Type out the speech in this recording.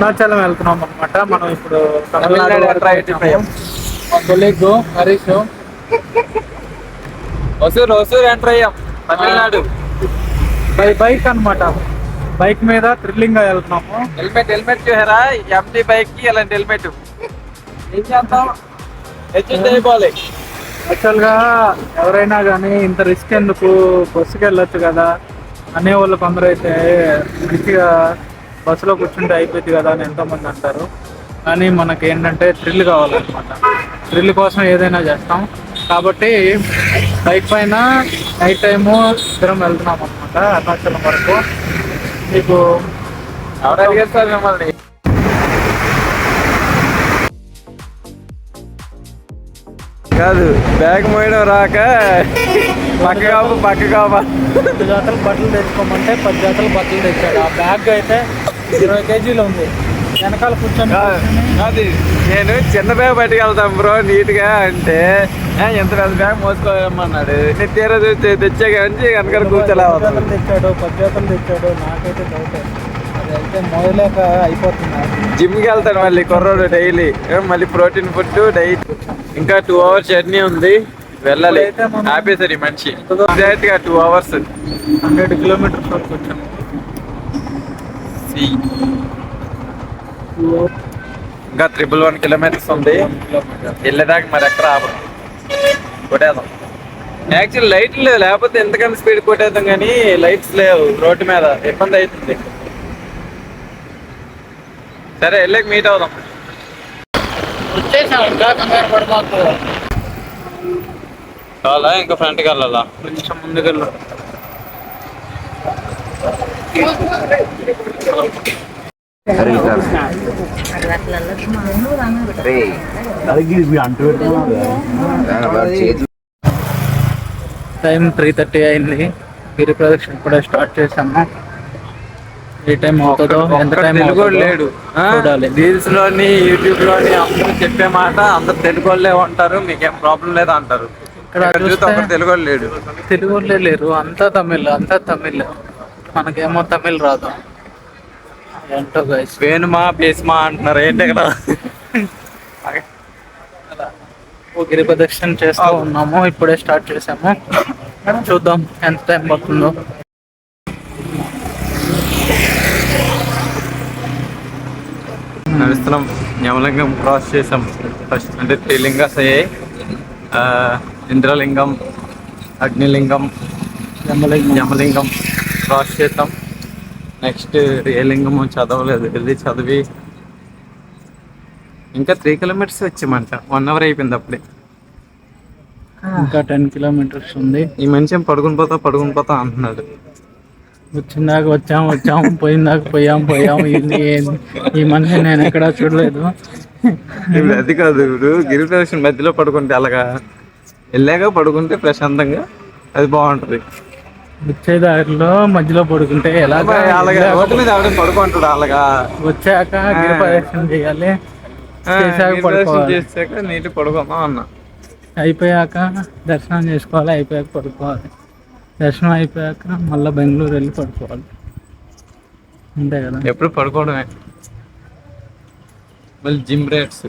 అరుణాచలం వెళ్తున్నాం అనమాట. మనం ఇప్పుడు తమిళనాడు తమిళనాడు వరకు ఎంటర్ వచ్చాము. అయిపోయాం. మా కొలీగ్ హరీష్ హొసూర్ ఎంటర్ అయ్యాం తమిళనాడు. బై బైక్ అనమాట. బైక్ మీద థ్రిల్లింగ్ గా వెళ్తున్నాము. హెల్మెట్ చూసారా? ఎంటీ బైక్ కి ఇలాంటి హెల్మెట్ ఏం చేద్దాం, అడ్జస్ట్ అయిపోవాలి. యాక్చువల్ గా ఎవరైనా కానీ ఇంత రిస్క్ ఎందుకు, బస్సుకి వెళ్ళొచ్చు కదా అనే వాళ్ళు కొందరు అయితే మంచిగా బస్సులో కూర్చుంటే అయిపోద్ది కదా అని ఎంతోమంది అంటారు. కానీ మనకి ఏంటంటే థ్రిల్ కావాలన్నమాట. థ్రిల్ కోసం ఏదైనా చేస్తాం. కాబట్టి బైక్ పైన నైట్ టైము ఇద్దరం వెళ్తున్నాం అనమాట అరుణాచలం వరకు. మీకు ఎవరు అడిగేస్తారు మిమ్మల్ని? కాదు, బ్యాగ్ మోయడం రాక పక్క కాపా 10 జతలు బట్టలు తెచ్చుకోమంటే 10 జతలు బట్టలు తెచ్చాడు. ఆ బ్యాగ్ అయితే 20 కేజీలు ఉంది. వెనకాల కూర్చొని అది నేను చిన్న బ్యాగ్ పట్టుకెళ్తాను బ్రో నీట్గా అంటే, ఎంత పెద్ద బ్యాగ్ మోసుకోమన్నాడు. నేను తీరా తెచ్చా కానీ వెనకాల కూర్చోలేవు. తెచ్చాడు 10 జతలు తెచ్చాడు. నాకైతే డౌట్ అది అయితే మోయలేక అయిపోతుంది. జిమ్కి వెళ్తాడు మళ్ళీ కుర్రోడు డైలీ, మళ్ళీ ప్రోటీన్ ఫుడ్ డైలీ. ఇంకా 2 hours జర్నీ ఉంది, వెళ్ళాలి. ఆపేసారు ఈ మనిషి. ఎగ్జాక్ట్ గా 2 hours, 100 కిలోమీటర్స్ వరకు వచ్చాము. ఇంకా 111 kilometers ఉంది వెళ్ళేదాకా. మరి ఎక్కడ ఆపదు, కొట్టేద్దాం. యాక్చువల్ లైట్ లేదు, లేకపోతే ఎంతకన్నా స్పీడ్ కొట్టేద్దాం. కానీ లైట్స్ లేవు రోడ్డు మీద, ఇబ్బంది అవుతుంది. సరే వెళ్ళాక మీట్ అవుదాం. చాలా ఇంకా ఫ్రంట్కి వెళ్ళాలా, కొంచెం ముందుకెళ్ళు. టైం 3:30 అయింది. గిరి ప్రదక్షిణ కూడా స్టార్ట్ చేసాము. ఏ టైం అవుతుందో, ఎంత టైం తెలుగు లేడు. రీల్స్ లోని యూట్యూబ్ లోని అందరూ చెప్పే మాట, అందరు తెలుగు వాళ్ళే ఉంటారు, మీకేం ప్రాబ్లం లేదా అంటారు. ఇక్కడ చూస్తే తెలుగు లేడు, తెలుగు వాళ్ళే లేరు. అంతా తమిళ్. మనకేమో తమిళ్ రాదు. ఏంటో గైస్, వేణుమా బేస్మా అంటున్నారు. ఏంటి ఇక్కడ గిరి ప్రదక్షిణ చేస్తూ ఉన్నాము. ఇప్పుడే స్టార్ట్ చేసాము. చూద్దాం ఎంత టైం పడుతుందో. నడుస్తున్నాం. యమలింగం క్రాస్ చేసాం ఫస్ట్. అంటే 3 లింగాస్ అయ్యాయి. ఇంద్రలింగం, అగ్నిలింగం, యమలింగం క్రాస్ చేసాం. నెక్స్ట్ ఏ లింగము చదవలేదు, వెళ్ళి చదివి ఇంకా 3 kilometers వచ్చామంట. 1 hour అయిపోయింది అప్పుడే. ఇంకా 10 kilometers ఉంది. ఈ మనిషి పడుకుని పోతా అంటున్నాడు. వచ్చిందాక వచ్చాము, పోయిందాక పోయాము. ఈ మనిషి నేను ఎక్కడా చూడలేదు. అది కాదు, ఇప్పుడు గిరి ప్రదక్షిణ మధ్యలో పడుకుంటే అలాగా, వెళ్ళాక పడుకుంటే ప్రశాంతంగా అది బాగుంటది. వచ్చే దారిలో మధ్యలో పడుకుంటే ఎలాగా? రోడ్డు మీద ఎవరైనా పడుకుంటాడు అలాగా. వచ్చాక గిరి ప్రదక్షిణ చేయాలి, చేసాక నీటి పడుకుందాం అన్నా. అయిపోయాక దర్శనం చేసుకోవాలి, అయిపోయాక పడుకోవాలి. దర్శనం అయిపోయాక మళ్ళీ బెంగళూరు వెళ్ళి పడుకోవాలి. అంతే కదా, ఎప్పుడు పడుకోవడమే. మళ్ళీ జిమ్ రేట్స్